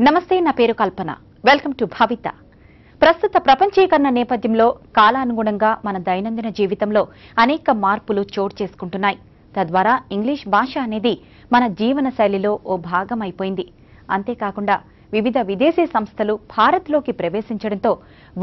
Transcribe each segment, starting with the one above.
నమస్తే, నా పేరు కల్పన. వెల్కమ్ టు భవిత. ప్రస్తుత ప్రపంచీకరణ నేపథ్యంలో కాలానుగుణంగా మన దైనందిన జీవితంలో అనేక మార్పులు చోటు చేసుకుంటున్నాయి. తద్వారా ఇంగ్లీష్ భాష అనేది మన జీవన శైలిలో ఓ భాగం అయిపోయింది. అంతేకాకుండా వివిధ విదేశీ సంస్థలు భారత్లోకి ప్రవేశించడంతో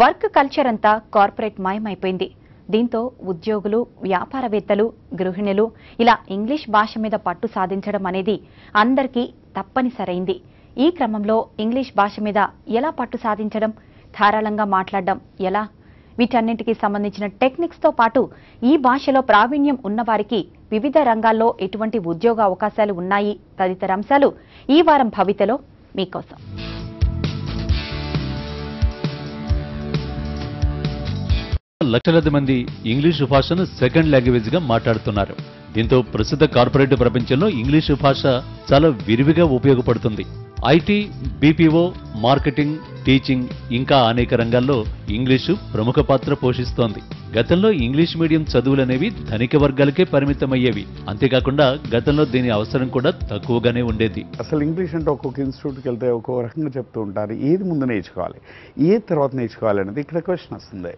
వర్క్ కల్చర్ అంతా కార్పొరేట్ మయమైపోయింది. దీంతో ఉద్యోగులు, వ్యాపారవేత్తలు, గృహిణులు ఇలా ఇంగ్లీష్ భాష మీద పట్టు సాధించడం అనేది అందరికీ తప్పనిసరైంది. ఈ క్రమంలో ఇంగ్లీష్ భాష మీద ఎలా పట్టు సాధించడం, ధారాళంగా మాట్లాడడం ఎలా, వీటన్నింటికి సంబంధించిన టెక్నిక్స్ తో పాటు ఈ భాషలో ప్రావీణ్యం ఉన్నవారికి వివిధ రంగాల్లో ఎటువంటి ఉద్యోగ అవకాశాలు ఉన్నాయి తదితర అంశాలు ఈ వారం భవితలో మీకోసం. లక్షలాది మంది ఇంగ్లీషు భాషను సెకండ్ లాంగ్వేజ్ గా మాట్లాడుతున్నారు. దీంతో ప్రస్తుత కార్పొరేట్ ప్రపంచంలో ఇంగ్లీషు భాష చాలా విరివిగా ఉపయోగపడుతుంది. ఐటీ, బీపీఓ, మార్కెటింగ్, టీచింగ్ ఇంకా అనేక రంగాల్లో ఇంగ్లీషు ప్రముఖ పాత్ర పోషిస్తోంది. గతంలో ఇంగ్లీష్ మీడియం చదువులనేవి ధనిక వర్గాలకే పరిమితమయ్యేవి. అంతేకాకుండా గతంలో దీని అవసరం కూడా తక్కువగానే ఉండేది. అసలు ఇంగ్లీష్ అంటే ఒక్కొక్క ఇన్స్టిట్యూట్కి వెళ్తే ఒక్కొక్క రకంగా చెప్తూ ఉంటారు. ఏది ముందు నేర్చుకోవాలి, ఏది తర్వాత నేర్చుకోవాలి అనేది ఇక్కడ క్వశ్చన్ వస్తుంది.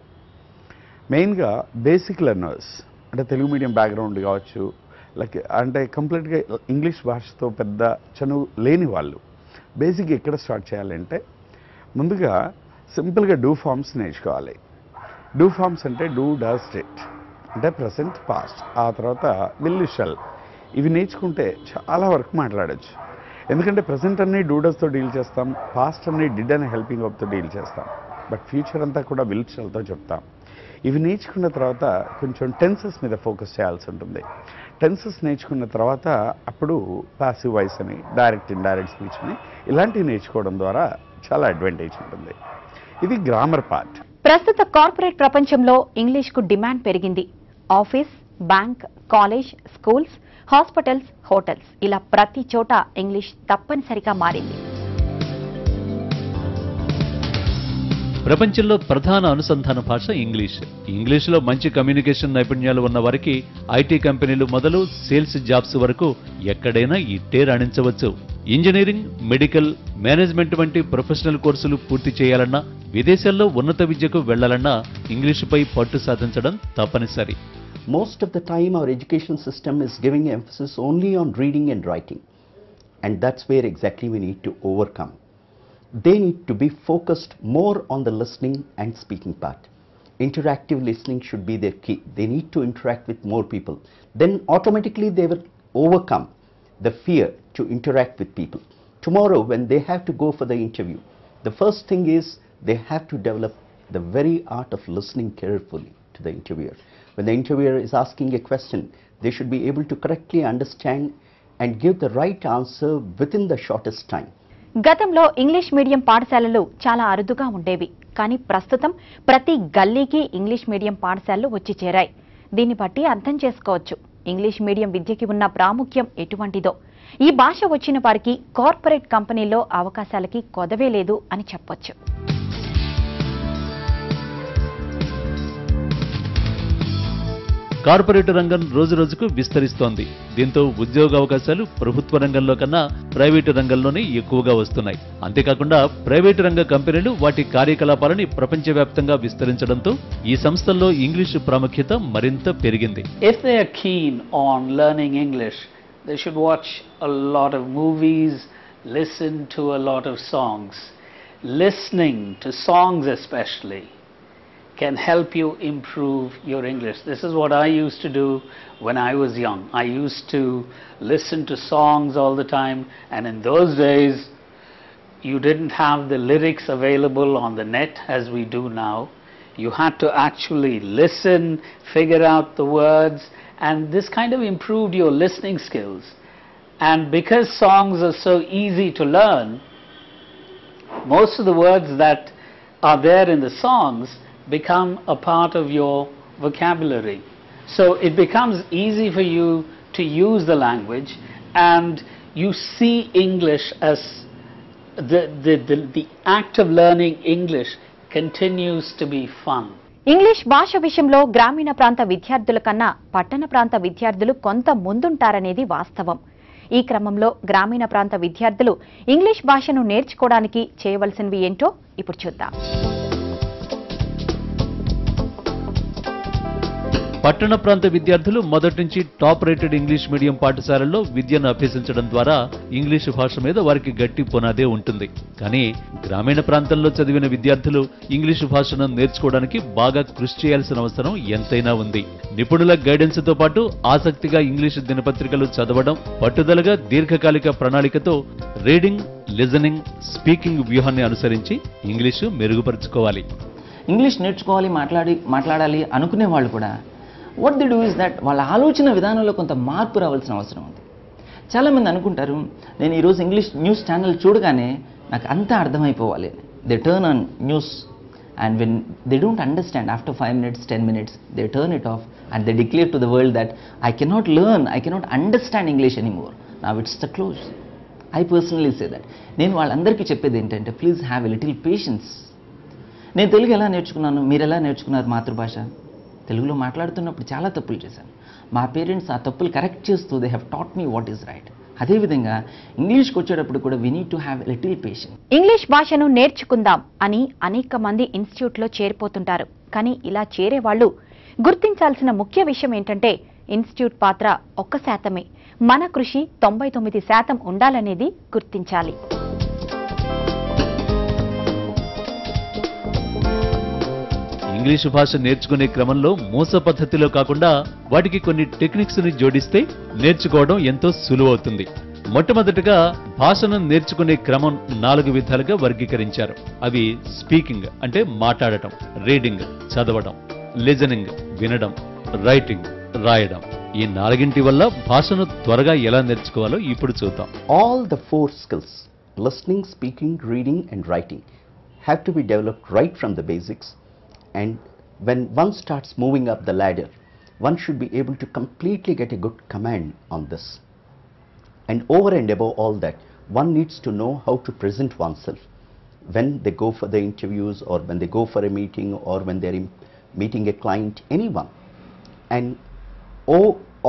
మెయిన్గా బేసిక్ లెర్నర్స్ అంటే తెలుగు మీడియం బ్యాక్గ్రౌండ్ కావచ్చు, అంటే కంప్లీట్గా ఇంగ్లీష్ భాషతో పెద్ద చనువు లేని వాళ్ళు బేసిక్ ఎక్కడ స్టార్ట్ చేయాలంటే ముందుగా సింపుల్గా డూ ఫార్మ్స్ నేర్చుకోవాలి. డూ ఫార్మ్స్ అంటే డూ, డస్, డిడ్ అంటే ప్రజెంట్, పాస్ట్, ఆ తర్వాత విల్, షల్. ఇవి నేర్చుకుంటే చాలా వరకు మాట్లాడచ్చు. ఎందుకంటే ప్రజెంట్ అన్ని డూ డస్తో డీల్ చేస్తాం, పాస్ట్ అన్ని డిడ్ అనే హెల్పింగ్ వర్బ్తో డీల్ చేస్తాం, బట్ ఫ్యూచర్ అంతా కూడా విల్, షల్తో చెప్తాం. ఇవి నేర్చుకున్న తర్వాత కొంచెం టెన్సెస్ మీద ఫోకస్ చేయాల్సి ఉంటుంది. టెన్సెస్ నేర్చుకున్న తర్వాత అప్పుడు పాసివ్ వాయిస్ అని, డైరెక్ట్ ఇండైరెక్ట్ స్పీచ్ అని ఇలాంటివి నేర్చుకోవడం ద్వారా చాలా అడ్వాంటేజ్ ఉంటుంది. ఇది గ్రామర్ పార్ట్. ప్రస్తుత కార్పొరేట్ ప్రపంచంలో ఇంగ్లీష్కు డిమాండ్ పెరిగింది. Office, bank, college, schools, hospitals, hotels ఇలా ప్రతి చోట ఇంగ్లీష్ తప్పనిసరిగా మారింది. ప్రపంచంలో ప్రధాన అనుసంధాన భాష ఇంగ్లీష్. ఇంగ్లీష్లో మంచి కమ్యూనికేషన్ నైపుణ్యాలు ఉన్న వారికి ఐటీ కంపెనీలు మొదలు సేల్స్ జాబ్స్ వరకు ఎక్కడైనా ఇట్టే రాణించవచ్చు. ఇంజనీరింగ్, మెడికల్, మేనేజ్మెంట్ వంటి ప్రొఫెషనల్ కోర్సులు పూర్తి చేయాలన్నా, విదేశాల్లో ఉన్నత విద్యకు వెళ్లాలన్నా ఇంగ్లీషుపై పట్టు సాధించడం తప్పనిసరి. Most of the time our education system is giving emphasis only on reading and writing, and that's where exactly we need to overcome. They need to be focused more on the listening and speaking part. Interactive listening should be their key. They need to interact with more people. Then automatically they will overcome the fear to interact with people. Tomorrow when they have to go for the interview, the first thing is they have to develop the very art of listening carefully to the interviewer. When the interviewer is asking a question, they should be able to correctly understand and give the right answer within the shortest time. గతంలో English medium పాఠశాలలు చాలా అరుదుగా ఉండేవి. కానీ ప్రస్తుతం ప్రతి గల్లీకి English medium పాఠశాలలు వచ్చి చేరాయి. దీన్ని బట్టి అర్థం చేసుకోవచ్చు ఇంగ్లీష్ మీడియం విద్యకి ఉన్న ప్రాముఖ్యం ఎటువంటిదో. ఈ భాష వచ్చిన వారికి కార్పొరేట్ కంపెనీల్లో అవకాశాలకి కొదవే లేదు అని చెప్పొచ్చు. కార్పొరేట్ రంగం రోజురోజుకు విస్తరిస్తోంది. దీంతో ఉద్యోగ అవకాశాలు ప్రభుత్వ రంగంలో కన్నా ప్రైవేటు రంగంలోనే ఎక్కువగా వస్తున్నాయి. అంతేకాకుండా ప్రైవేటు రంగ కంపెనీలు వాటి కార్యకలాపాలని ప్రపంచవ్యాప్తంగా విస్తరించడంతో ఈ సంస్థల్లో ఇంగ్లీషు ప్రాముఖ్యత మరింత పెరిగింది. If they are keen on learning English, they should watch a lot of movies, listen to a lot of songs. Listening to songs especially can help you improve your English. This is what I used to do when I was young. I used to listen to songs all the time, and in those days you didn't have the lyrics available on the net as we do now. You had to actually listen, figure out the words, and this kind of improved your listening skills. And because songs are so easy to learn, most of the words that are there in the songs become a part of your vocabulary. So it becomes easy for you to use the language, and you see English as the act of learning English continues to be fun. English భాష విషయంలో గ్రామీణ ప్రాంత విద్యార్థుల కన్నా పట్టణ ప్రాంత విద్యార్థులు కొంత ముందుంటారనేది వాస్తవం. ఈ క్రమంలో గ్రామీణ ప్రాంత విద్యార్థులు ఇంగ్లీష్ భాషను నేర్చుకోవడానికి చేయవలసినవి ఏంటో ఇప్పుడు చూద్దాం. పట్టణ ప్రాంత విద్యార్థులు మొదటి నుంచి టాప్ రేటెడ్ ఇంగ్లీష్ మీడియం పాఠశాలల్లో విద్యను అభ్యసించడం ద్వారా ఇంగ్లీషు భాష మీద వారికి గట్టి పునాదే ఉంటుంది. కానీ గ్రామీణ ప్రాంతంలో చదివిన విద్యార్థులు ఇంగ్లీషు భాషను నేర్చుకోవడానికి బాగా కృషి చేయాల్సిన అవసరం ఎంతైనా ఉంది. నిపుణుల గైడెన్స్ తో పాటు ఆసక్తిగా ఇంగ్లీషు దినపత్రికలు చదవడం, పట్టుదలగా దీర్ఘకాలిక ప్రణాళికతో రీడింగ్, లిజనింగ్, స్పీకింగ్ వ్యూహాన్ని అనుసరించి ఇంగ్లీషు మెరుగుపరుచుకోవాలి. ఇంగ్లీష్ నేర్చుకోవాలి, మాట్లాడాలి అనుకునే వాళ్ళు కూడా what the do is that వాళ్ళ ఆలోచన విధానంలో కొంత మార్పు రావాల్సిన అవసరం ఉంది. చాలామంది అనుకుంటారు, నేను ఈరోజు ఇంగ్లీష్ న్యూస్ ఛానల్ చూడగానే నాకు అంతా అర్థమైపోవాలి. They turn on news and when they don't understand after 5 minutes 10 minutes they turn it off and they declare to the world that I cannot learn, I cannot understand English anymore, now it's the close. I personally say that. నేను వాళ్ళందరికీ చెప్పేది ఏంటంటే, please have a little patience. నేను తెలుగు ఎలా నేర్చుకున్నాను, మీరు ఎలా నేర్చుకున్నారు మాతృభాష? తెలుగులో మాట్లాడుతున్నప్పుడు చాలా తప్పులు చేశాను. మా పేరెంట్స్ ఆ తప్పులు కరెక్ట్ చేస్తూ they have taught me what is right. అదేవిధంగా ఇంగ్లీష్కి వచ్చేటప్పుడు కూడా we need to have little patience. English భాషను నేర్చుకుందాం అని అనేక మంది ఇన్స్టిట్యూట్లో చేరిపోతుంటారు. కానీ ఇలా చేరే వాళ్ళు గుర్తించాల్సిన ముఖ్య విషయం ఏంటంటే, ఇన్స్టిట్యూట్ పాత్ర 1%. మన కృషి 99% ఉండాలనేది గుర్తించాలి. ఇంగ్లీషు భాష నేర్చుకునే క్రమంలో మోస పద్ధతిలో కాకుండా వాటికి కొన్ని టెక్నిక్స్ ని జోడిస్తే నేర్చుకోవడం ఎంతో సులువవుతుంది. మొట్టమొదటిగా భాషను నేర్చుకునే క్రమం 4 విధాలుగా వర్గీకరించారు. అవి స్పీకింగ్ అంటే మాట్లాడటం, రీడింగ్ చదవడం, లిజనింగ్ వినడం, రైటింగ్ రాయడం. ఈ 4 వల్ల భాషను త్వరగా ఎలా నేర్చుకోవాలో ఇప్పుడు చూద్దాం. All the 4 skills, listening, speaking, reading and writing, have to be developed right from the basics. And when one starts moving up the ladder, one should be able to completely get a good command on this. And over and above all that, one needs to know how to present oneself when they go for the interviews, or when they go for a meeting, or when they're meeting a client, anyone. And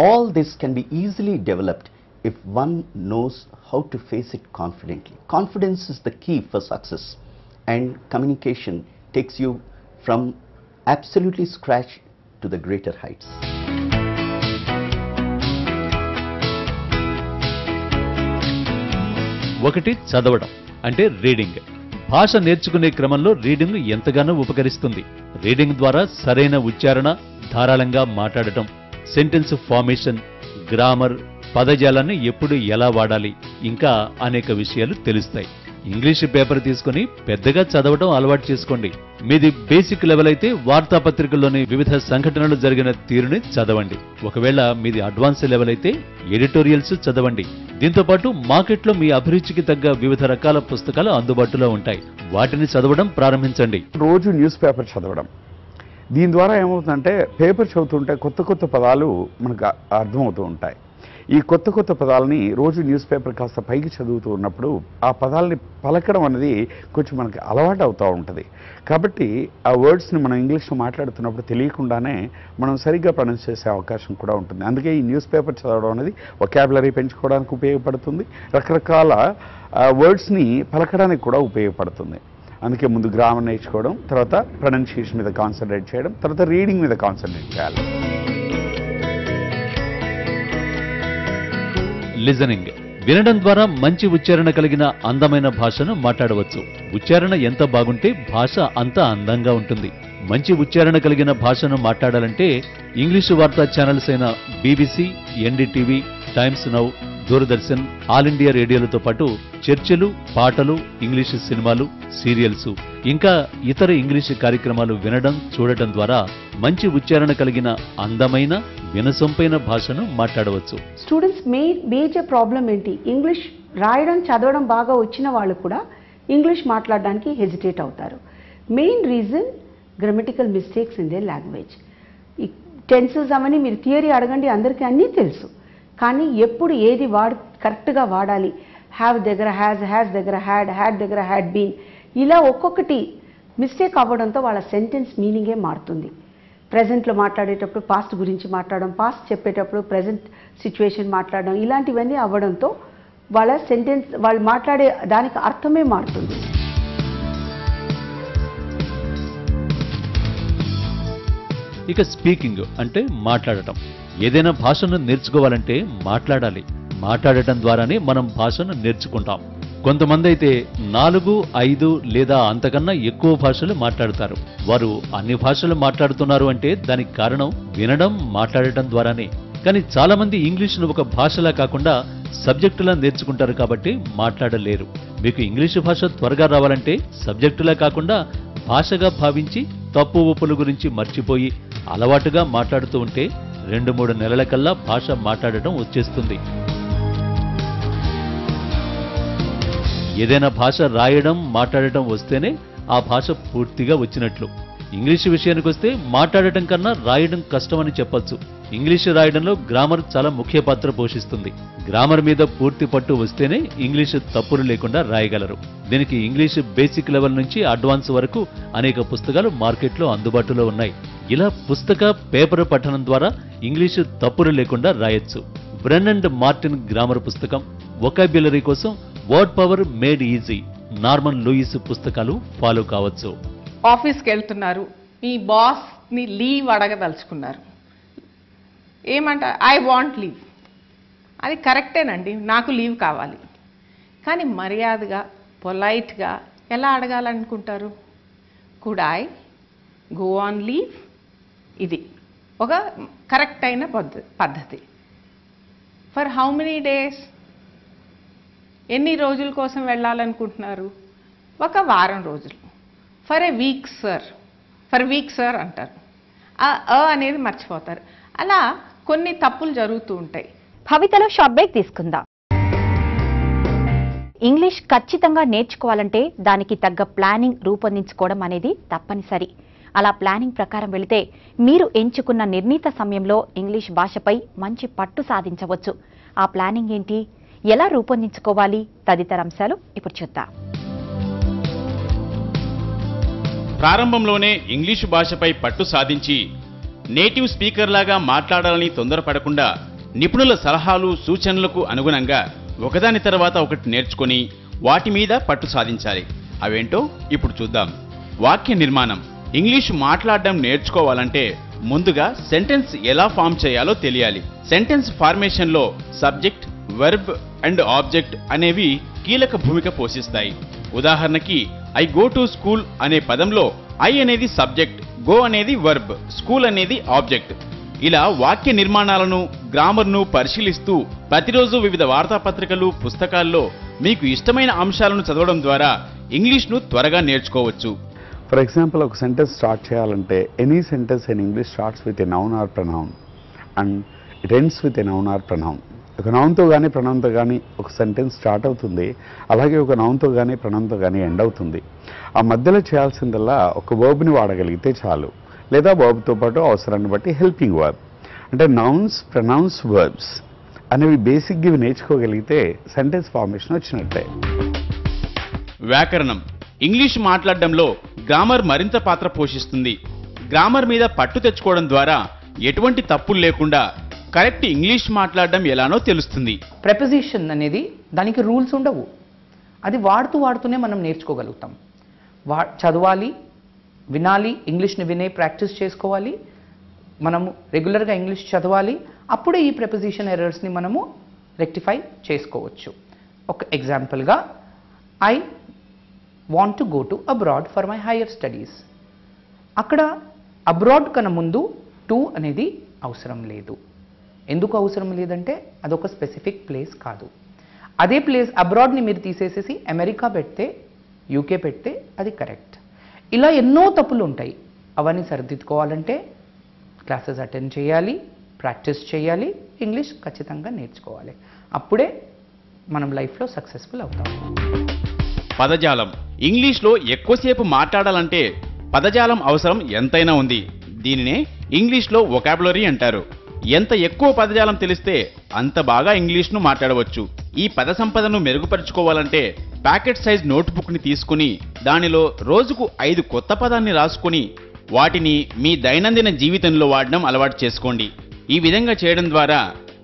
all this can be easily developed if one knows how to face it confidently. Confidence is the key for success, and communication takes you from absolutely scratch to the greater heights. ఒకటి చదవడం అంటే reading. భాష నేర్చుకునే క్రమంలో reading ఎంతగానో ఉపకరిస్తుంది. Reading ద్వారా సరైన ఉచ్చారణ, ధారాళంగా మాట్లాడటం, సెంటెన్స్ ఫార్మేషన్, గ్రామర్, పదజాలాన్ని ఎప్పుడు ఎలా వాడాలి, ఇంకా అనేక విషయాలు తెలుస్తాయి. ఇంగ్లీష్ పేపర్ తీసుకుని పెద్దగా చదవడం అలవాటు చేసుకోండి. మీది బేసిక్ లెవెల్ అయితే వార్తాపత్రికల్లోని వివిధ సంఘటనలు జరిగిన తీరుని చదవండి. ఒకవేళ మీది అడ్వాన్స్ లెవెల్ అయితే ఎడిటోరియల్స్ చదవండి. దీంతో పాటు మార్కెట్లో మీ అభిరుచికి తగ్గ వివిధ రకాల పుస్తకాలు అందుబాటులో ఉంటాయి. వాటిని చదవడం ప్రారంభించండి. రోజు న్యూస్ పేపర్ చదవడం. దీని ద్వారా ఏమవుతుందంటే, పేపర్ చదువుతుంటే కొత్త పదాలు మనకు అర్థమవుతూ ఉంటాయి. ఈ కొత్త పదాలని రోజు న్యూస్ పేపర్ కాస్త పైకి చదువుతూ ఉన్నప్పుడు ఆ పదాలని పలకడం అనేది కొంచెం మనకి అలవాటు అవుతూ ఉంటుంది. కాబట్టి ఆ వర్డ్స్ని మనం ఇంగ్లీష్లో మాట్లాడుతున్నప్పుడు తెలియకుండానే మనం సరిగ్గా ప్రొనౌన్స్ చేసే అవకాశం కూడా ఉంటుంది. అందుకే ఈ న్యూస్ పేపర్ చదవడం అనేది వొకాబులరీ పెంచుకోవడానికి ఉపయోగపడుతుంది, రకరకాల వర్డ్స్ని పలకడానికి కూడా ఉపయోగపడుతుంది. అందుకే ముందు గ్రామర్ నేర్చుకోవడం, తర్వాత ప్రొనౌన్సియేషన్ మీద కాన్సన్ట్రేట్ చేయడం, తర్వాత రీడింగ్ మీద కాన్సన్ట్రేట్ చేయాలి. లిజనింగ్ వినడం ద్వారా మంచి ఉచ్చారణ కలిగిన అందమైన భాషను మాట్లాడవచ్చు. ఉచ్చారణ ఎంత బాగుంటే భాష అంత అందంగా ఉంటుంది. మంచి ఉచ్చారణ కలిగిన భాషను మాట్లాడాలంటే ఇంగ్లీషు వార్తా ఛానల్స్ అయిన BBC, NDTV, Times Now, Doordarshan, all India రేడియోలతో పాటు చర్చలు, పాటలు, ఇంగ్లీషు సినిమాలు, సీరియల్స్, ఇంకా ఇతర ఇంగ్లీషు కార్యక్రమాలు వినడం, చూడటం ద్వారా మంచి ఉచ్చారణ కలిగిన అందమైన వినసొంపైన భాషను మాట్లాడవచ్చు. స్టూడెంట్స్ మేజర్ ప్రాబ్లం ఏంటి? ఇంగ్లీష్ రాయడం, చదవడం బాగా వచ్చిన వాళ్ళు కూడా ఇంగ్లీష్ మాట్లాడడానికి హెజిటేట్ అవుతారు. Main reason grammatical mistakes in there language. ఈ టెన్సెస్ అవన్నీ మీరు థియరీ అడగండి, అందరికీ అన్నీ తెలుసు. కానీ ఎప్పుడు ఏది కరెక్ట్గా వాడాలి, హ్యావ్ దగ్గర హ్యాజ్ దగ్గర హ్యాడ్ దగ్గర హ్యాడ్ బీన్, ఇలా ఒక్కొక్కటి మిస్టేక్ అవ్వడంతో వాళ్ళ సెంటెన్స్ మీనింగే మారుతుంది. ప్రజెంట్లో మాట్లాడేటప్పుడు పాస్ట్ గురించి మాట్లాడడం, పాస్ట్ చెప్పేటప్పుడు ప్రజెంట్ సిచ్యువేషన్ మాట్లాడడం, ఇలాంటివన్నీ అవ్వడంతో వాళ్ళ సెంటెన్స్ వాళ్ళు మాట్లాడే దానికి అర్థమే మారుతుంది. ఇక స్పీకింగ్ అంటే మాట్లాడటం. ఏదైనా భాషను నేర్చుకోవాలంటే మాట్లాడాలి. మాట్లాడటం ద్వారానే మనం భాషను నేర్చుకుంటాం. కొంతమంది అయితే 4, 5 లేదా అంతకన్నా ఎక్కువ భాషలు మాట్లాడతారు. వారు అన్ని భాషలు మాట్లాడుతున్నారు అంటే దానికి కారణం వినడం, మాట్లాడటం ద్వారానే. కానీ చాలా మంది ఇంగ్లీష్ను ఒక భాషలా కాకుండా సబ్జెక్టులా నేర్చుకుంటారు కాబట్టి మాట్లాడలేరు. మీకు ఇంగ్లీషు భాష త్వరగా రావాలంటే సబ్జెక్టులా కాకుండా భాషగా భావించి తప్పు ఒప్పుల గురించి మర్చిపోయి అలవాటుగా మాట్లాడుతూ ఉంటే 2-3 నెలల కల్లా భాష మాట్లాడటం వచ్చేస్తుంది. ఏదైనా భాష రాయడం, మాట్లాడటం వస్తేనే ఆ భాష పూర్తిగా వచ్చినట్లు. ఇంగ్లీషు విషయానికి వస్తే మాట్లాడటం కన్నా రాయడం కష్టమని చెప్పొచ్చు. ఇంగ్లీషు రాయడంలో గ్రామర్ చాలా ముఖ్య పాత్ర పోషిస్తుంది. గ్రామర్ మీద పూర్తి పట్టు వస్తేనే ఇంగ్లీషు తప్పులు లేకుండా రాయగలరు. దీనికి ఇంగ్లీషు బేసిక్ లెవెల్ నుంచి అడ్వాన్స్ వరకు అనేక పుస్తకాలు మార్కెట్లో అందుబాటులో ఉన్నాయి. ఇలా పుస్తక, పేపర్ పఠనం ద్వారా ఇంగ్లీషు తప్పులు లేకుండా రాయొచ్చు. బ్రెన్ అండ్ మార్టిన్ గ్రామర్ పుస్తకం, వొకాబ్యులరీ కోసం word power made easy, Norman Lewis పుస్తకాలు ఫాలో కావచ్చు. ఆఫీస్కి వెళ్తున్నారు, మీ బాస్ని లీవ్ అడగదలుచుకున్నారు. ఏమంటారు? I want leave. అది కరెక్టేనండి, నాకు లీవ్ కావాలి. కానీ మర్యాదగా, పొలైట్గా ఎలా అడగాలనుకుంటారు? Could I go on leave? ఇది ఒక కరెక్ట్ అయిన పద్ధతి. For how many days? ఎన్ని రోజుల కోసం వెళ్ళాలనుకుంటున్నారు? ఒక వారం రోజులు. For a week sir, for week sir అంటారు. అనేది మర్చిపోతారు. అలా కొన్ని తప్పులు జరుగుతూ ఉంటాయి. భవితలో షార్ట్ బ్రేక్ తీసుకుందాం. ఇంగ్లీష్ ఖచ్చితంగా నేర్చుకోవాలంటే దానికి తగ్గ ప్లానింగ్ రూపొందించుకోవడం అనేది తప్పనిసరి. అలా ప్లానింగ్ ప్రకారం వెళితే మీరు ఎంచుకున్న నిర్ణీత సమయంలో ఇంగ్లీష్ భాషపై మంచి పట్టు సాధించవచ్చు. ఆ ప్లానింగ్ ఏంటి, ఎలా రూపొందించుకోవాలి తదితర అంశాలు ఇప్పుడు చూద్దాం. ప్రారంభంలోనే ఇంగ్లీషు భాషపై పట్టు సాధించి నేటివ్ స్పీకర్ లాగా మాట్లాడాలని తొందరపడకుండా నిపుణుల సలహాలు, సూచనలకు అనుగుణంగా ఒకదాని తర్వాత ఒకటి నేర్చుకొని వాటి మీద పట్టు సాధించాలి. అవేంటో ఇప్పుడు చూద్దాం. వాక్య నిర్మాణం. ఇంగ్లీషు మాట్లాడడం నేర్చుకోవాలంటే ముందుగా సెంటెన్స్ ఎలా ఫామ్ చేయాలో తెలియాలి. సెంటెన్స్ ఫార్మేషన్లో సబ్జెక్ట్, వెర్బ్ అండ్ ఆబ్జెక్ట్ అనేవి కీలక భూమిక పోషిస్తాయి. ఉదాహరణకి ఐ గో టు స్కూల్ అనే పదంలో ఐ అనేది సబ్జెక్ట్, గో అనేది వర్బ్, స్కూల్ అనేది ఆబ్జెక్ట్. ఇలా వాక్య నిర్మాణాలను, గ్రామర్ను పరిశీలిస్తూ ప్రతిరోజు వివిధ వార్తాపత్రికలు, పుస్తకాల్లో మీకు ఇష్టమైన అంశాలను చదవడం ద్వారా ఇంగ్లీష్ను త్వరగా నేర్చుకోవచ్చు. ఫర్ ఎగ్జాంపుల్, ఒక సెంటెన్స్ స్టార్ట్ చేయాలంటే any sentence in English starts with a noun are pronoun and it ends with a noun are pronoun. ఒక నౌన్తో కానీ ప్రనౌన్తో కానీ ఒక సెంటెన్స్ స్టార్ట్ అవుతుంది, అలాగే ఒక నౌన్తో కానీ ప్రనౌన్తో కానీ ఎండ్ అవుతుంది. ఆ మధ్యలో చేయాల్సిందల్లా ఒక వర్బ్ని వాడగలిగితే చాలు, లేదా వర్బ్తో పాటు అవసరాన్ని బట్టి హెల్పింగ్ వర్బ్. అంటే నౌన్స్, ప్రనౌన్స్, వర్బ్స్ అనేవి బేసిక్గా ఇవి నేర్చుకోగలిగితే సెంటెన్స్ ఫార్మేషన్ వచ్చినట్టే. వ్యాకరణం. ఇంగ్లీష్ మాట్లాడడంలో గ్రామర్ మరింత పాత్ర పోషిస్తుంది. గ్రామర్ మీద పట్టు తెచ్చుకోవడం ద్వారా ఎటువంటి తప్పులు లేకుండా కరెక్ట్ ఇంగ్లీష్ మాట్లాడడం ఎలానో తెలుస్తుంది. ప్రెపోజిషన్ అనేది దానికి రూల్స్ ఉండవు, అది వాడుతూనే మనం నేర్చుకోగలుగుతాం. చదవాలి, వినాలి, ఇంగ్లీష్ని వినే ప్రాక్టీస్ చేసుకోవాలి, మనము రెగ్యులర్గా ఇంగ్లీష్ చదవాలి. అప్పుడే ఈ ప్రెపోజిషన్ ఎర్రర్స్ని మనము రెక్టిఫై చేసుకోవచ్చు. ఒక ఎగ్జాంపుల్గా, I want to go to abroad for my higher studies. అక్కడ అబ్రాడ్ కన్నా ముందు టు అనేది అవసరం లేదు. ఎందుకు అవసరం లేదంటే అదొక స్పెసిఫిక్ ప్లేస్ కాదు. అదే ప్లేస్ అబ్రాడ్ని మీరు తీసేసేసి అమెరికా పెడితే, యూకే పెడితే అది కరెక్ట్. ఇలా ఎన్నో తప్పులు ఉంటాయి. అవన్నీ సరిదిద్దుకోవాలంటే క్లాసెస్ అటెండ్ చేయాలి, ప్రాక్టీస్ చేయాలి, ఇంగ్లీష్ ఖచ్చితంగా నేర్చుకోవాలి. అప్పుడే మనం లైఫ్లో సక్సెస్ఫుల్ అవుతాం. పదజాలం. ఇంగ్లీష్లో ఎక్కువసేపు మాట్లాడాలంటే పదజాలం అవసరం ఎంతైనా ఉంది. దీనినే ఇంగ్లీష్లో వొకాబులరీ అంటారు. ఎంత ఎక్కువ పదజాలం తెలిస్తే అంత బాగా ఇంగ్లీష్ను మాట్లాడవచ్చు. ఈ పద సంపదను మెరుగుపరుచుకోవాలంటే ప్యాకెట్ సైజ్ నోట్బుక్ని తీసుకుని దానిలో రోజుకు 5 కొత్త పదాన్ని రాసుకుని వాటిని మీ దైనందిన జీవితంలో వాడడం అలవాటు చేసుకోండి. ఈ విధంగా చేయడం ద్వారా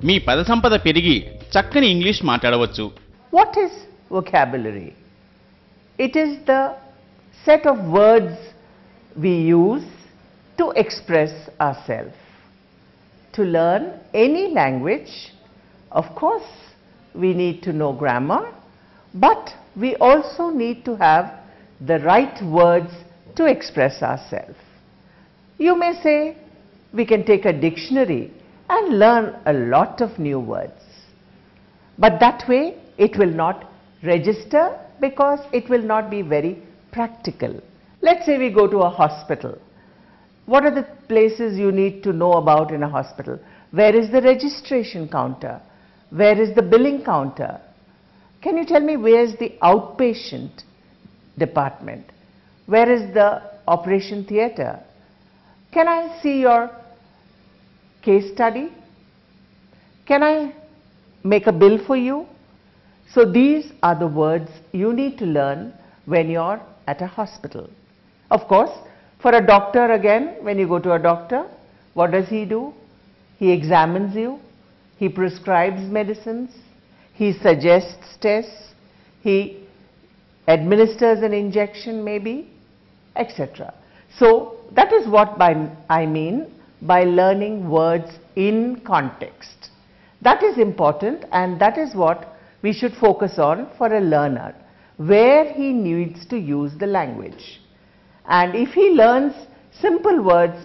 మీ పద సంపద పెరిగి చక్కని ఇంగ్లీష్ మాట్లాడవచ్చు. What is vocabulary? It is the set of words we use to express ourselves. To learn any language, of course, we need to know grammar, but we also need to have the right words to express ourselves. You may say we can take a dictionary and learn a lot of new words, but that way it will not register because it will not be very practical. Let's say we go to a hospital. What are the places you need to know about in a hospital? Where is the registration counter? Where is the billing counter? Can you tell me where is the outpatient department? Where is the operation theatre? Can I see your case study? Can I make a bill for you? So these are the words you need to learn when you're at a hospital. Of course, for a doctor again, when you go to a doctor, what does he do? He examines you, he prescribes medicines, he suggests tests, he administers an injection maybe, etc. So that is what I mean by learning words in context. That is important, and that is what we should focus on for a learner, where he needs to use the language. And if he learns simple words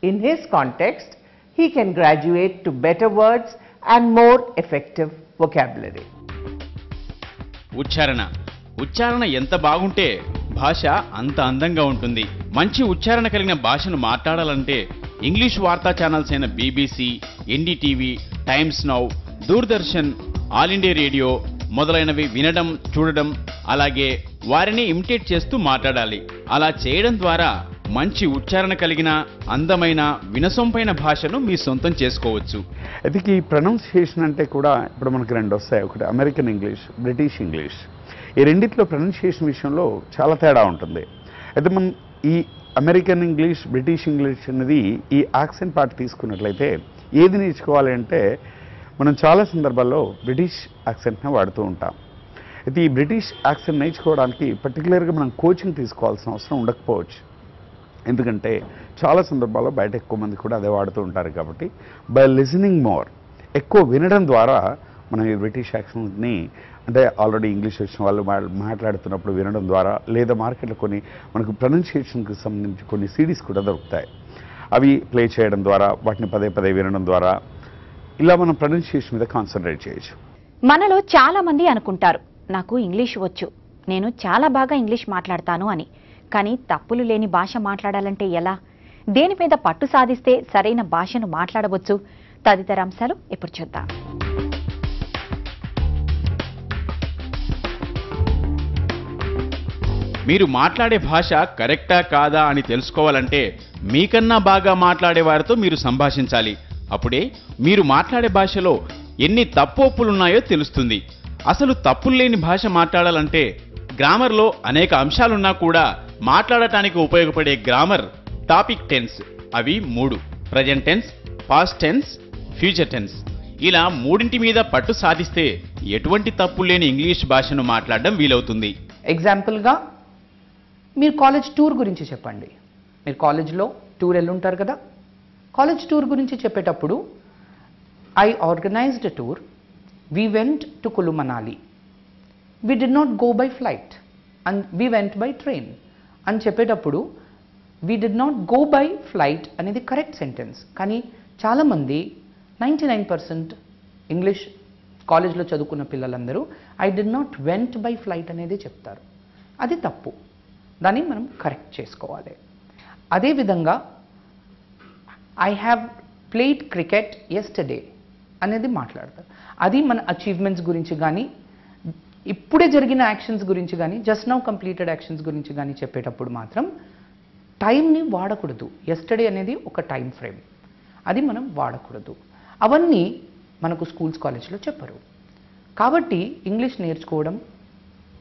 in his context, he can graduate to better words and more effective vocabulary. ఉచ్చారణ ఎంత బాగుంటే భాష అంత అందంగా ఉంటుంది. మంచి ఉచ్చారణ కలిగిన భాషను మాట్లాడాలంటే ఇంగ్లీష్ వార్తా ఛానల్స్ అయిన BBC, NDTV, Times Now, Doordarshan, all India radio మొదలైనవి వినడం, చూడడం, అలాగే వారిని ఇమిటేట్ చేస్తూ మాట్లాడాలి. అలా చేయడం ద్వారా మంచి ఉచ్చారణ కలిగిన అందమైన వినసొంపైన భాషను మీ సొంతం చేసుకోవచ్చు. అయితే ఈ ప్రొనౌన్సియేషన్ అంటే కూడా ఇప్పుడు మనకు రెండు వస్తాయి. ఒకటి అమెరికన్ ఇంగ్లీష్, బ్రిటిష్ ఇంగ్లీష్. ఈ రెండిట్లో ప్రొనౌన్సియేషన్ విషయంలో చాలా తేడా ఉంటుంది. అయితే మనం ఈ అమెరికన్ ఇంగ్లీష్, బ్రిటిష్ ఇంగ్లీష్ అనేది ఈ యాక్సెంట్ పార్ట్ తీసుకున్నట్లయితే ఏది నేర్చుకోవాలి అంటే మనం చాలా సందర్భాల్లో బ్రిటిష్ యాక్సెంట్నే వాడుతూ ఉంటాం. అయితే ఈ బ్రిటిష్ యాక్సెంట్ నేర్చుకోవడానికి పర్టికులర్గా మనం కోచింగ్ తీసుకోవాల్సిన అవసరం ఉండకపోవచ్చు. ఎందుకంటే చాలా సందర్భాల్లో బయట ఎక్కువ మంది కూడా అదే వాడుతూ ఉంటారు. కాబట్టి బై లిజనింగ్ మోర్, ఎక్కువ వినడం ద్వారా మనం ఈ బ్రిటిష్ యాక్సెంట్ని అంటే ఆల్రెడీ ఇంగ్లీష్ వచ్చిన వాళ్ళు మాట్లాడుతున్నప్పుడు వినడం ద్వారా, లేదా మార్కెట్లో కొన్ని మనకు ప్రొనౌన్సియేషన్కి సంబంధించి కొన్ని సిడీస్ కూడా దొరుకుతాయి. అవి ప్లే చేయడం ద్వారా, వాటిని పదే పదే వినడం ద్వారా ఇలా మనం ప్రొనౌన్సియేషన్ మీద కాన్సన్ట్రేట్ చేయొచ్చు. మనలో చాలా మంది అనుకుంటారు నాకు ఇంగ్లీష్ వచ్చు, నేను చాలా బాగా ఇంగ్లీష్ మాట్లాడతాను అని. కానీ తప్పులు లేని భాష మాట్లాడాలంటే ఎలా? దేని మీద పట్టు సాధిస్తే సరైన భాషను మాట్లాడవచ్చు? తదితర అంశాలు ఇప్పుడు చూద్దాం. మీరు మాట్లాడే భాష కరెక్టా కాదా అని తెలుసుకోవాలంటే మీకన్నా బాగా మాట్లాడే వారితో మీరు సంభాషించాలి. అప్పుడే మీరు మాట్లాడే భాషలో ఎన్ని తప్పొప్పులున్నాయో తెలుస్తుంది. అసలు తప్పులు లేని భాష మాట్లాడాలంటే గ్రామర్లో అనేక అంశాలున్నా కూడా మాట్లాడటానికి ఉపయోగపడే గ్రామర్ టాపిక్ టెన్స్, అవి 3: present tense, past tense, future tense. ఇలా మూడింటి మీద పట్టు సాధిస్తే ఎటువంటి తప్పు లేని ఇంగ్లీష్ భాషను మాట్లాడడం వీలవుతుంది. ఎగ్జాంపుల్గా మీరు కాలేజ్ టూర్ గురించి చెప్పండి. మీరు కాలేజ్లో టూర్ వెళ్ళుంటారు కదా. కాలేజ్ టూర్ గురించి చెప్పేటప్పుడు I organised a tour, we went to Kullu Manali, we did not go by flight and we went by train అని చెప్పేటప్పుడు we did not go by flight అనేది కరెక్ట్ సెంటెన్స్. కానీ చాలామంది 99% ఇంగ్లీష్ కాలేజ్లో చదువుకున్న పిల్లలందరూ I did not went by flight అనేది చెప్తారు. అది తప్పు. దాన్ని మనం కరెక్ట్ చేసుకోవాలి. అదేవిధంగా I have played cricket yesterday అనేది మాట్లాడతారు. అది మన అచీవ్మెంట్స్ గురించి కానీ, ఇప్పుడే జరిగిన యాక్షన్స్ గురించి కానీ, జస్ట్ నౌ కంప్లీటెడ్ యాక్షన్స్ గురించి కానీ చెప్పేటప్పుడు మాత్రం టైంని వాడకూడదు. ఎస్టర్డే అనేది ఒక టైం ఫ్రేమ్, అది మనం వాడకూడదు. అవన్నీ మనకు స్కూల్స్, కాలేజ్లో చెప్పరు. కాబట్టి ఇంగ్లీష్ నేర్చుకోవడం,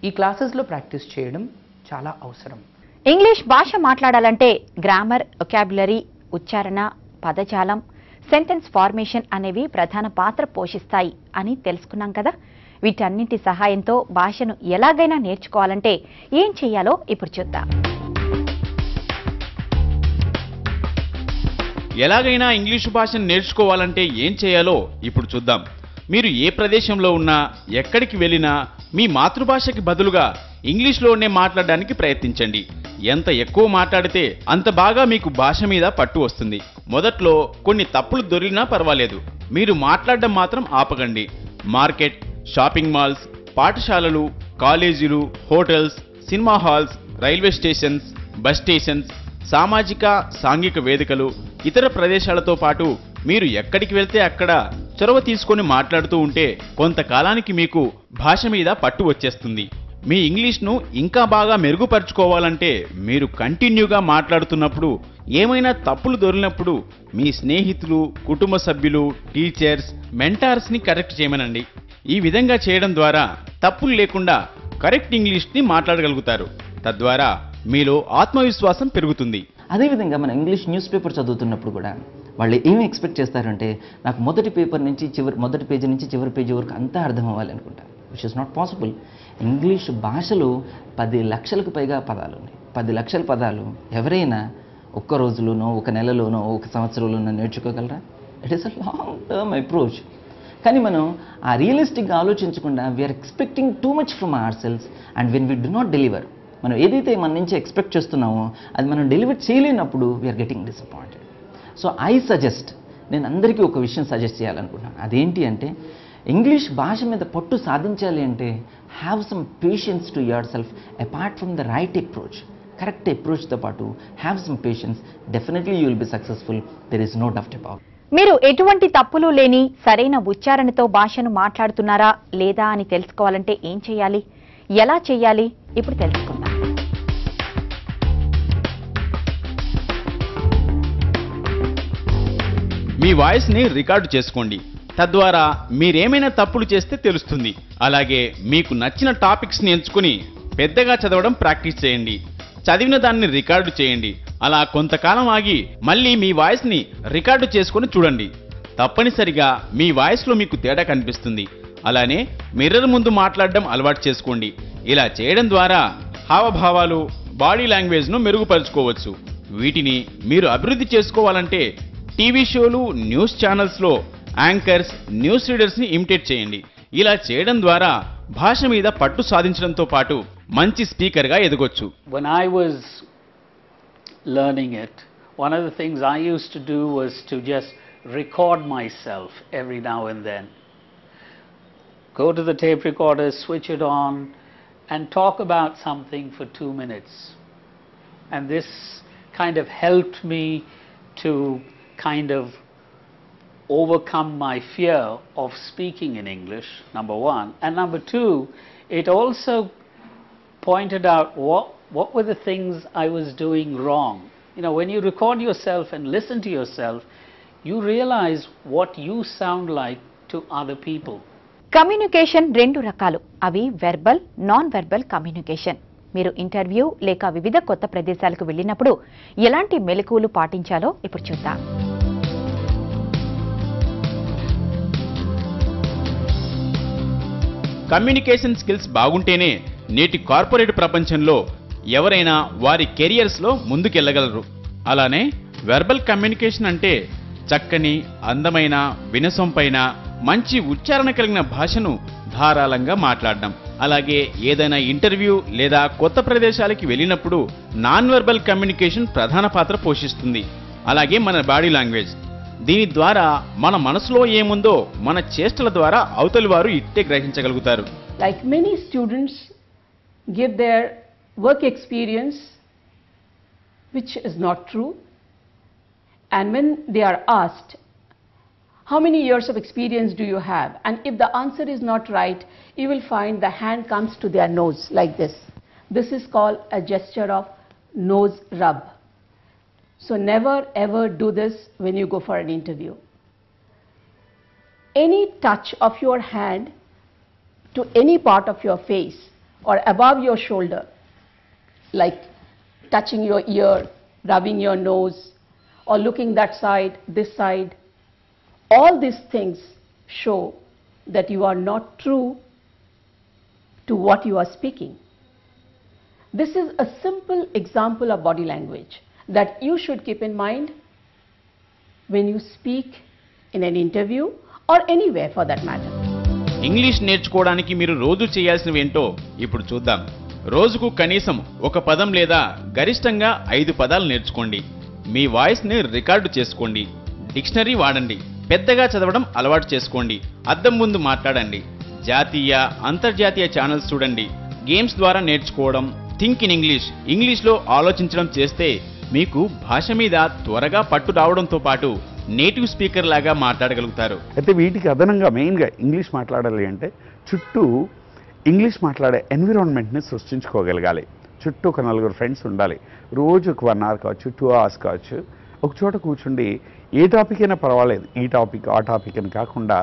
ఈ క్లాసెస్లో ప్రాక్టీస్ చేయడం చాలా అవసరం. ఇంగ్లీష్ భాష మాట్లాడాలంటే గ్రామర్, వొకాబులరీ, ఉచ్చారణ, పదజాలం, సెంటెన్స్ ఫార్మేషన్ అనేవి ప్రధాన పాత్ర పోషిస్తాయి అని తెలుసుకున్నాం కదా. వీటన్నింటి సహాయంతో భాషను ఎలాగైనా నేర్చుకోవాలంటే ఏం చేయాలో ఇప్పుడు చూద్దాం. ఎలాగైనా ఇంగ్లీషు భాషను నేర్చుకోవాలంటే ఏం చేయాలో ఇప్పుడు చూద్దాం. మీరు ఏ ప్రదేశంలో ఉన్నా, ఎక్కడికి వెళ్ళినా మీ మాతృభాషకి బదులుగా ఇంగ్లీష్లోనే మాట్లాడడానికి ప్రయత్నించండి. ఎంత ఎక్కువ మాట్లాడితే అంత బాగా మీకు భాష మీద పట్టు వస్తుంది. మొదట్లో కొన్ని తప్పులు దొరికినా పర్వాలేదు, మీరు మాట్లాడడం మాత్రం ఆపకండి. మార్కెట్, షాపింగ్ మాల్స్, పాఠశాలలు, కాలేజీలు, hotels, cinema halls, railway stations, bus stations, సామాజిక సాంఘిక వేదికలు, ఇతర ప్రదేశాలతో పాటు మీరు ఎక్కడికి వెళ్తే అక్కడ చొరవ తీసుకొని మాట్లాడుతూ ఉంటే కొంతకాలానికి మీకు భాష మీద పట్టు వచ్చేస్తుంది. మీ ఇంగ్లీష్ను ఇంకా బాగా మెరుగుపరుచుకోవాలంటే మీరు కంటిన్యూగా మాట్లాడుతున్నప్పుడు ఏమైనా తప్పులు దొరికినప్పుడు మీ స్నేహితులు, కుటుంబ సభ్యులు, టీచర్స్, మెంటార్స్ని కరెక్ట్ చేయమనండి. ఈ విధంగా చేయడం ద్వారా తప్పులు లేకుండా కరెక్ట్ ఇంగ్లీష్ని మాట్లాడగలుగుతారు. తద్వారా మీలో ఆత్మవిశ్వాసం పెరుగుతుంది. అదేవిధంగా మనం ఇంగ్లీష్ న్యూస్ పేపర్ చదువుతున్నప్పుడు కూడా వాళ్ళు ఏమి ఎక్స్పెక్ట్ చేస్తారంటే నాకు మొదటి పేజీ నుంచి చివరి పేజీ వరకు అంతా అర్థం అవ్వాలి అనుకుంటారు. Which is not possible. English భాషలో 10 లక్షలకు పైగా పదాలు ఉన్నాయి. 10 లక్షల పదాలు ఎవరైనా ఒక్క రోజులోనో, ఒక నెలలోనో, ఒక సంవత్సరంలోనో నేర్చుకోగలరా? It is a long term approach. కానీ మనం ఆ రియలిస్టిక్గా ఆలోచించకుండా we are expecting too much from ourselves and when we do not deliver, మనం ఏదైతే మన నుంచి ఎక్స్పెక్ట్ చేస్తున్నామో అది మనం డెలివర్ చేయలేనప్పుడు we are getting disappointed. So I suggest, నేను అందరికీ ఒక విషయం సజెస్ట్ చేయాలనుకుంటున్నాను. అదేంటి అంటే ఇంగ్లీష్ భాష మీద పట్టు సాధించాలి అంటే have some patience to yourself apart from the right approach. Correct అప్రోచ్తో పాటు have some patience. Definitely you will be successful. There is no doubt about. మీరు ఎటువంటి తప్పులు లేని సరైన ఉచ్చారణతో భాషను మాట్లాడుతున్నారా లేదా అని తెలుసుకోవాలంటే ఏం చేయాలి, ఎలా చేయాలి ఇప్పుడు తెలుసుకుందాం. మీ వాయిస్ని రికార్డు చేసుకోండి. తద్వారా మీరేమైనా తప్పులు చేస్తే తెలుస్తుంది. అలాగే మీకు నచ్చిన టాపిక్స్ని ఎంచుకుని పెద్దగా చదవడం ప్రాక్టీస్ చేయండి. చదివిన దాన్ని రికార్డు చేయండి. అలా కొంతకాలం ఆగి మళ్ళీ మీ వాయిస్ని రికార్డు చేసుకొని చూడండి. తప్పనిసరిగా మీ వాయిస్లో మీకు తేడా కనిపిస్తుంది. అలానే మిర్రర్ ముందు మాట్లాడడం అలవాటు చేసుకోండి. ఇలా చేయడం ద్వారా హావభావాలు, బాడీ లాంగ్వేజ్ను మెరుగుపరుచుకోవచ్చు. వీటిని మీరు అభివృద్ధి చేసుకోవాలంటే టీవీ షోలు, న్యూస్ ఛానల్స్లో యాంకర్స్, న్యూస్ రీడర్స్ని ఇమిటేట్ చేయండి. ఇలా చేయడం ద్వారా భాష మీద పట్టు సాధించడంతో పాటు మంచి స్పీకర్గా ఎదగొచ్చు. When I was learning it, one of the things I used to do was to just record myself every now and then. Go to the tape recorder, switch it on, and talk about something for 2 minutes. And this kind of helped me to kind of overcome my fear of speaking in English, number one. And number two, it also pointed out what were the things I was doing wrong. You know, when you record yourself and listen to yourself, you realize what you sound like to other people. Communication 2 రకాలు. అవి verbal, non verbal communication. మీరు interview లేక వివిధ కొత్త ప్రదేశాలకు వెళ్ళినప్పుడు ఎలాంటి మెలకువలు పాటించాలో ఇప్పుడు చూద్దాం. కమ్యూనికేషన్ స్కిల్స్ బాగుంటేనే నేటి కార్పొరేట్ ప్రపంచంలో ఎవరైనా వారి కెరియర్స్లో ముందుకెళ్లగలరు. అలానే వెర్బల్ కమ్యూనికేషన్ అంటే చక్కని, అందమైన, వినసొంపైన, మంచి ఉచ్చారణ కలిగిన భాషను ధారాళంగా మాట్లాడడం. అలాగే ఏదైనా ఇంటర్వ్యూ లేదా కొత్త ప్రదేశాలకి వెళ్ళినప్పుడు నాన్ వెర్బల్ కమ్యూనికేషన్ ప్రధాన పాత్ర పోషిస్తుంది. అలాగే మన బాడీ లాంగ్వేజ్. దీని ద్వారా మన మనసులో ఏముందో మన చేష్టల ద్వారా అవతలి వారు ఇట్టే గ్రహించగలుగుతారు. Like many students give their work experience which is not true, and when they are asked how many years of experience do you have, and if the answer is not right, you will find the hand comes to their nose like this. This is called a gesture of nose rub. So never ever do this when you go for an interview. Any touch of your hand to any part of your face or above your shoulder, like touching your ear, rubbing your nose, or looking that side, this side. All these things show that you are not true to what you are speaking. This is a simple example of body language that you should keep in mind when you speak in an interview or anywhere for that matter. English నేర్చుకోవడానికి మీరు రోజు చేయాల్సినవేంటో ఇప్పుడు చూద్దాం. రోజుకు కనీసం ఒక పదం లేదా గరిష్టంగా 5 పదాలు నేర్చుకోండి. మీ వాయిస్ని రికార్డు చేసుకోండి. డిక్షనరీ వాడండి. పెద్దగా చదవడం అలవాటు చేసుకోండి. అద్దం ముందు మాట్లాడండి. జాతీయ అంతర్జాతీయ ఛానల్స్ చూడండి. గేమ్స్ ద్వారా నేర్చుకోవడం, థింక్ ఇన్ ఇంగ్లీష్లో ఆలోచించడం చేస్తే మీకు భాష మీద త్వరగా పట్టు రావడంతో పాటు నేటివ్ స్పీకర్ లాగా మాట్లాడగలుగుతారు. అయితే వీటికి అదనంగా మెయిన్గా ఇంగ్లీష్ మాట్లాడాలి అంటే చుట్టూ ఇంగ్లీష్ మాట్లాడే ఎన్విరాన్మెంట్ని సృష్టించుకోగలగాలి. చుట్టూ ఒక 4 ఫ్రెండ్స్ ఉండాలి. రోజు ఒక 1 అవర్ కావచ్చు, 2 అవర్స్ కావచ్చు, ఒక చోట కూర్చుండి ఏ టాపిక్ అయినా పర్వాలేదు, ఈ టాపిక్ ఆ టాపిక్ అని కాకుండా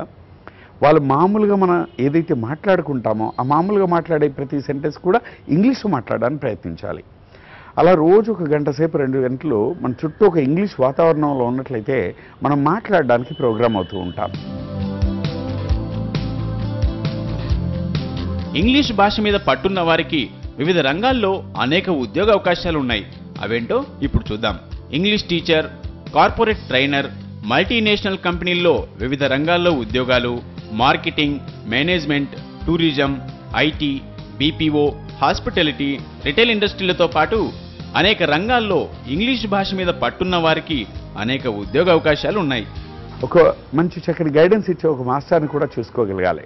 వాళ్ళు మామూలుగా మనం ఏదైతే మాట్లాడుకుంటామో ఆ మామూలుగా మాట్లాడే ప్రతి సెంటెన్స్ కూడా ఇంగ్లీష్లో మాట్లాడడానికి ప్రయత్నించాలి. అలా రోజు ఒక గంట సేపు 2 గంటలు మన చుట్టూ ఒక ఇంగ్లీష్ వాతావరణంలో ఉన్నట్లయితే మనం మాట్లాడడానికి ప్రోగ్రామ్ అవుతూ ఉంటాం. ఇంగ్లీష్ భాష మీద పట్టున్న వారికి వివిధ రంగాల్లో అనేక ఉద్యోగ అవకాశాలు ఉన్నాయి. అవేంటో ఇప్పుడు చూద్దాం. English teacher, corporate trainer, multinational కంపెనీల్లో వివిధ రంగాల్లో ఉద్యోగాలు, marketing, management, tourism, IT, BPO, hospitality, retail ఇండస్ట్రీలతో పాటు అనేక రంగాల్లో ఇంగ్లీష్ భాష మీద పట్టున్న వారికి అనేక ఉద్యోగ అవకాశాలు ఉన్నాయి. ఒక మంచి చక్కటి గైడెన్స్ ఇచ్చే ఒక మాస్టర్ని కూడా చూసుకోగలగాలి.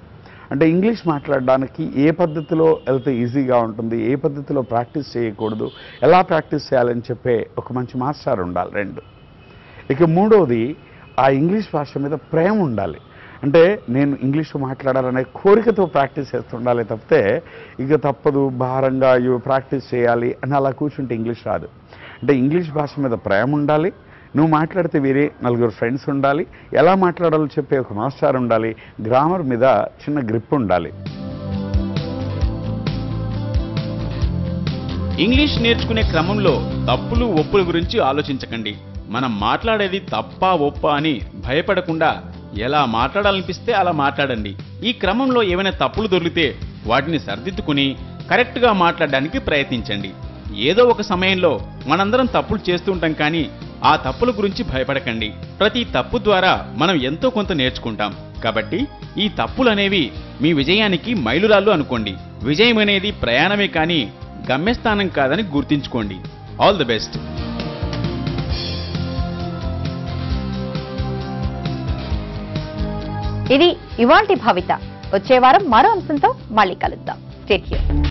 అంటే ఇంగ్లీష్ మాట్లాడడానికి ఏ పద్ధతిలో వెళ్తే ఈజీగా ఉంటుంది, ఏ పద్ధతిలో ప్రాక్టీస్ చేయకూడదు, ఎలా ప్రాక్టీస్ చేయాలని చెప్పే ఒక మంచి మాస్టర్ ఉండాలి. 2 ఇక 3వది ఆ ఇంగ్లీష్ భాష మీద ప్రేమ ఉండాలి. అంటే నేను ఇంగ్లీష్లో మాట్లాడాలనే కోరికతో ప్రాక్టీస్ చేస్తుండాలి తప్పితే ఇక తప్పదు భారంగా ప్రాక్టీస్ చేయాలి అని అలా కూర్చుంటే ఇంగ్లీష్ రాదు. అంటే ఇంగ్లీష్ భాష మీద ప్రేమ ఉండాలి, నువ్వు మాట్లాడితే వేరే 4 ఫ్రెండ్స్ ఉండాలి, ఎలా మాట్లాడాలో చెప్పే ఒక మాస్టర్ ఉండాలి, గ్రామర్ మీద చిన్న గ్రిప్ ఉండాలి. ఇంగ్లీష్ నేర్చుకునే క్రమంలో తప్పులు ఒప్పుల గురించి ఆలోచించకండి. మనం మాట్లాడేది తప్పా ఒప్పా అని భయపడకుండా ఎలా మాట్లాడాలనిపిస్తే అలా మాట్లాడండి. ఈ క్రమంలో ఏమైనా తప్పులు దొరికితే వాటిని సరిదిద్దుకుని కరెక్ట్గా మాట్లాడడానికి ప్రయత్నించండి. ఏదో ఒక సమయంలో మనందరం తప్పులు చేస్తూ ఉంటాం, కానీ ఆ తప్పుల గురించి భయపడకండి. ప్రతి తప్పు ద్వారా మనం ఎంతో కొంత నేర్చుకుంటాం. కాబట్టి ఈ తప్పులు అనేవి మీ విజయానికి మైలురాళ్ళు అనుకోండి. విజయం అనేది ప్రయాణమే కానీ గమ్యస్థానం కాదని గుర్తుంచుకోండి. All the best. ఇది ఇవాల్టి భవిత. వచ్చే వారం మరో అంశంతో మళ్ళీ కలుద్దాం. Stay tuned.